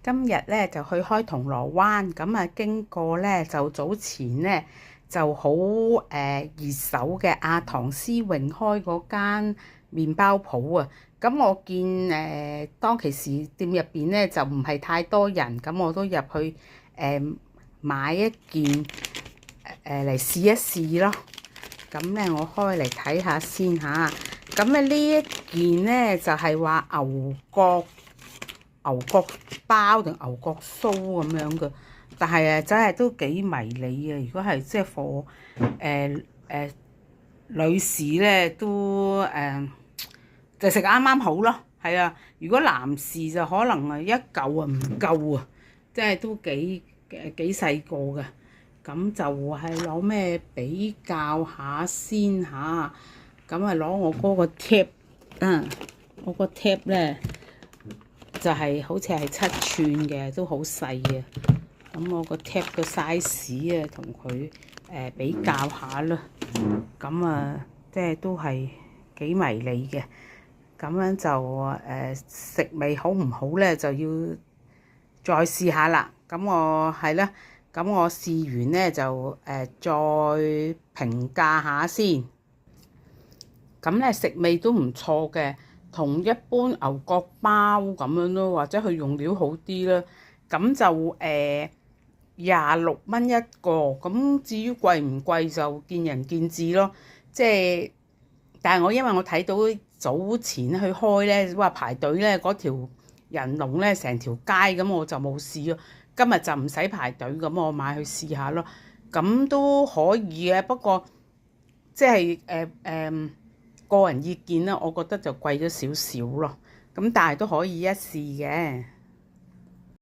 今日咧就去開銅鑼灣，咁啊經過咧就早前咧就好熱手嘅阿唐詩詠開嗰間麵包鋪啊，咁我見當其時店入邊咧就唔係太多人，咁我都入去買一件嚟試一試咯。咁咧我開嚟睇下先嚇，咁咧呢一件咧就係話牛角包定牛角酥咁樣嘅，但係真係都幾迷你啊！如果係即係貨女士咧，都就食啱啱好咯。係啊，如果男士就可能係一嚿啊唔夠啊，即係都幾細個嘅。咁就係攞咩比較下先嚇？咁啊攞我嗰個 tap 我個 tap 咧。就係好似係7寸嘅，都好細嘅。咁我個 tap 個 size 啊，同佢比較下啦。咁啊，即係都係幾迷你嘅。咁樣就食味好唔好咧，就要再試下啦。咁我係啦，咁我試完咧就再評價下先。咁咧食味都唔錯嘅。同一般牛角包咁樣咯，或者佢用料好啲啦。咁就26蚊一個。咁至於貴唔貴就見仁見智咯。即係，但係因為我睇到早前去開咧，話排隊咧嗰條人龍咧成條街，咁我就冇試咯。今日就唔使排隊，咁我買去試下咯。咁都可以嘅，不過即係個人意見啦，我覺得就貴咗少少咯，咁但係都可以一試嘅。